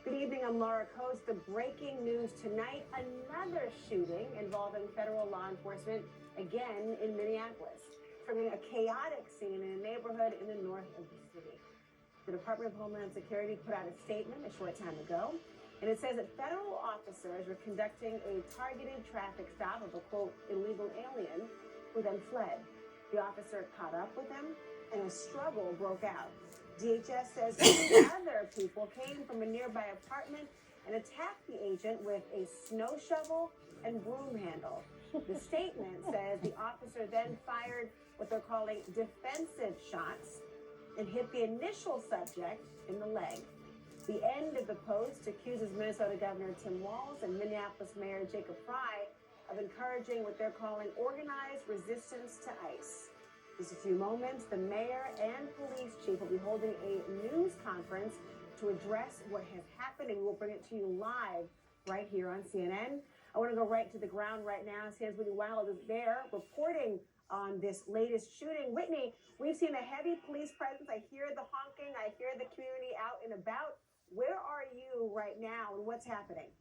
Good evening, I'm Laura Coast. The breaking news tonight, another shooting involving federal law enforcement, again in Minneapolis, triggering a chaotic scene in a neighborhood in the north of the city. The Department of Homeland Security put out a statement a short time ago, and it says that federal officers were conducting a targeted traffic stop of a, quote, illegal alien who then fled. The officer caught up with him, and a struggle broke out. DHS says two other people came from a nearby apartment and attacked the agent with a snow shovel and broom handle. The statement says the officer then fired what they're calling defensive shots and hit the initial subject in the leg. The end of the post accuses Minnesota Governor Tim Walz and Minneapolis Mayor Jacob Frey of encouraging what they're calling organized resistance to ICE. Just a few moments, the mayor and police chief will be holding a news conference to address what has happened, and we will bring it to you live right here on CNN. I want to go right to the ground right now. CNN's Whitney Wild is there reporting on this latest shooting. Whitney, we've seen a heavy police presence. I hear the honking. I hear the community out and about. Where are you right now, and what's happening?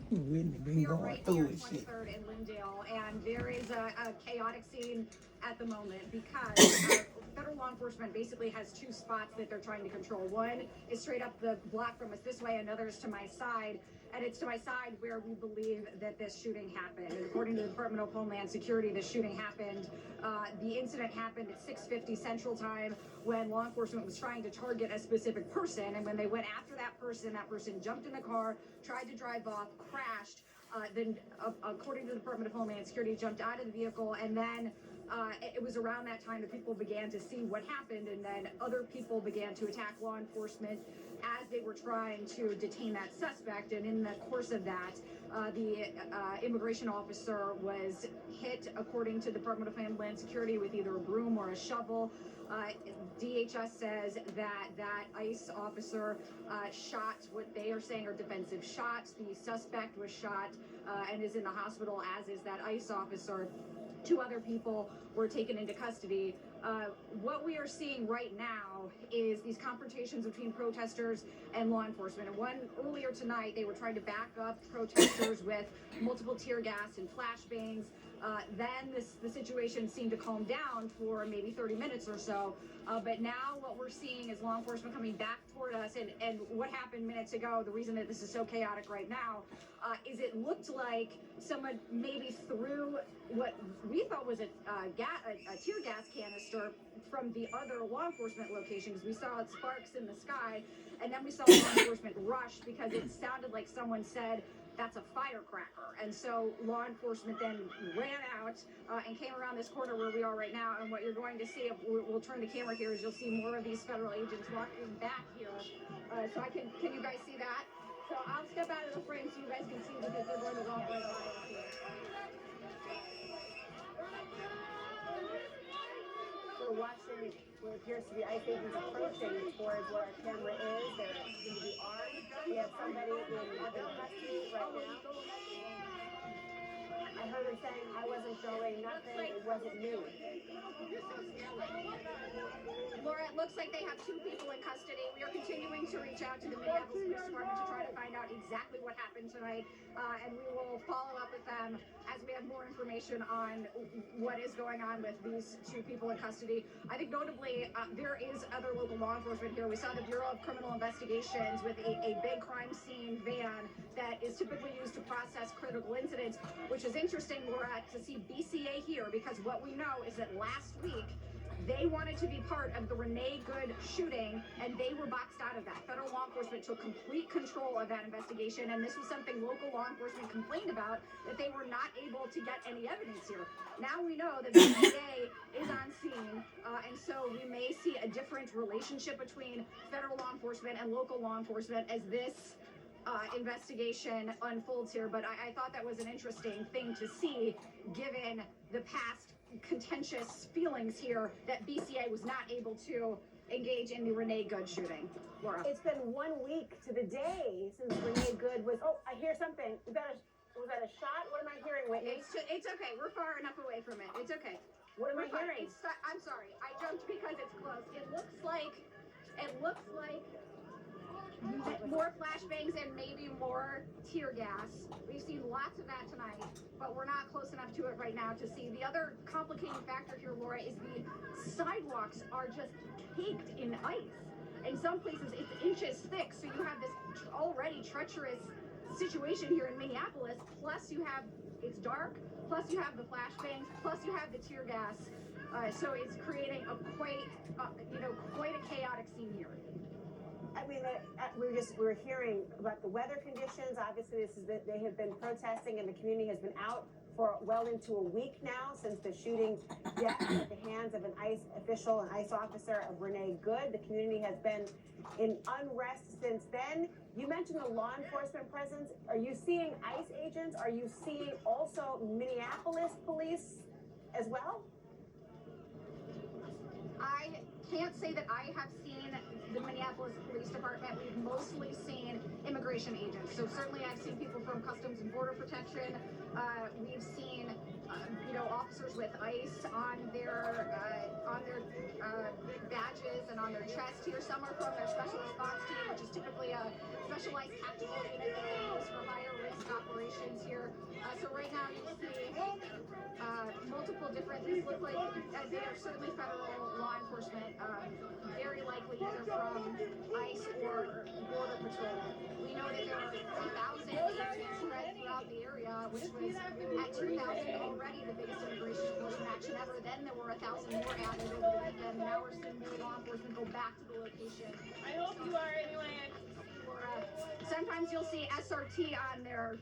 We are right here at 23rd and Lyndale, and there is a chaotic scene at the moment because federal law enforcement basically has two spots that they're trying to control. One is straight up the block from us this way, another is to my side, and it's to my side where we believe that this shooting happened. And according to the Department of Homeland Security, the shooting happened. The incident happened at 6:50 Central Time when law enforcement was trying to target a specific person, and when they went after that person jumped in the car, tried to drive off, crashed. Then, according to the Department of Homeland Security, jumped out of the vehicle, and then it was around that time that people began to see what happened, and then other people began to attack law enforcement as they were trying to detain that suspect. And in the course of that, the immigration officer was hit, according to the Department of Homeland Security, with either a broom or a shovel. DHS says that ICE officer shot what they are saying are defensive shots. The suspect was shot and is in the hospital, as is that ICE officer. Two other people were taken into custody. What we are seeing right now is these confrontations between protesters and law enforcement. And one earlier tonight, they were trying to back up protesters with multiple tear gas and flashbangs. Then the situation seemed to calm down for maybe 30 minutes or so. But now what we're seeing is law enforcement coming back toward us. And what happened minutes ago, the reason that this is so chaotic right now, is it looked like someone maybe threw what we thought was a tear gas canister from the other law enforcement locations. We saw sparks in the sky, and then we saw law enforcement rush because it sounded like someone said, "That's a firecracker." And so law enforcement then ran out and came around this corner where we are right now. And what you're going to see, if we'll turn the camera here, is you'll see more of these federal agents walking back here. So can you guys see that? So I'll step out of the frame so you guys can see, because they're going to walk right by us here. We're watching what appears to be ICE agents approaching towards where our camera is. There seem to be armed. We have somebody in custody right now. I heard her saying, "I wasn't showing nothing, it wasn't me." Laura, it looks like they have two people in custody. We are continuing to reach out to the Minneapolis Police Department to try to find out exactly what happened tonight, and we will follow up with them as we have more information on what is going on with these two people in custody. I think notably, there is other local law enforcement here. We saw the Bureau of Criminal Investigations with a big crime scene van that is typically used to process critical incidents, which is interesting, Laura, to see BCA here, because what we know is that last week, they wanted to be part of the Renee Good shooting, and they were boxed out of that. Federal law enforcement took complete control of that investigation, and this was something local law enforcement complained about, that they were not able to get any evidence here. Now we know that the DA is on scene, and so we may see a different relationship between federal law enforcement and local law enforcement as this investigation unfolds here. But I thought that was an interesting thing to see, given the past contentious feelings here that BCA was not able to engage in the Renee Good shooting. Laura. It's been 1 week to the day since Renee Good was, oh, I hear something. Was that a shot? What am I hearing, Whitney? It's okay. We're far enough away from it. It's okay. What am I hearing? I'm sorry. I jumped because it's close. It looks like more flashbangs and maybe more tear gas. We've seen lots of that tonight, but we're not close enough to it right now to see. The other complicating factor here, Laura, is the sidewalks are just caked in ice. In some places, it's inches thick, so you have this already treacherous situation here in Minneapolis. Plus, it's dark. Plus, you have the flashbangs. Plus, you have the tear gas. So it's creating quite a chaotic scene here. I mean, we're hearing about the weather conditions. Obviously, they have been protesting, and the community has been out for well into a week now since the shooting death at the hands of an ICE official, an ICE officer of Renee Good. The community has been in unrest since then. You mentioned the law enforcement presence. Are you seeing ICE agents? Are you seeing also Minneapolis police as well? I can't say that I have seen the Minneapolis Police Department. We've mostly seen immigration agents. So certainly I've seen people from Customs and Border Protection. We've seen, officers with ICE on their badges and on their chest here. Some are from their special response team, which is typically a specialized tactical unit that they use for higher risk operations here. So right now you see multiple different, these look like they are certainly federal law enforcement, very likely either from ICE or Border Patrol. We know that there are 3,000 agents spread throughout the area, which was at 2,000 already the biggest immigration enforcement action ever. Then there were 1,000 more added over the weekend. Now we're seeing more law enforcement go back to the location. I hope you are anyway. Sometimes you'll see SRT on their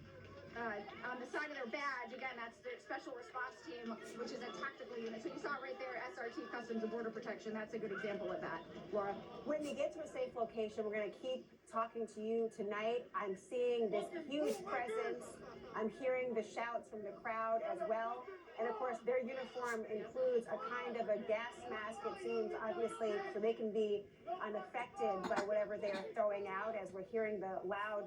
on the side of their badge. Again, that's the special response team, which is a tactical unit. So you saw right there, SRT, Customs and Border Protection. That's a good example of that, Laura. Whitney, get to a safe location. We're going to keep talking to you tonight. I'm seeing this huge presence. I'm hearing the shouts from the crowd as well. And of course, their uniform includes a kind of a gas mask, it seems, obviously, so they can be unaffected by whatever they are throwing out, as we're hearing the loud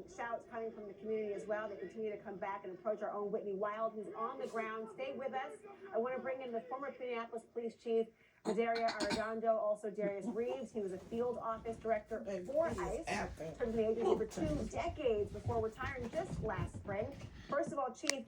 shouts coming from the community as well. They continue to come back and approach our own Whitney Wild, who's on the ground. Stay with us. I want to bring in the former Minneapolis Police Chief, Madaria Arredondo, also Darius Reeves. He was a field office director for ICE, served in the agency for 2 decades before retiring just last spring. First of all, Chief,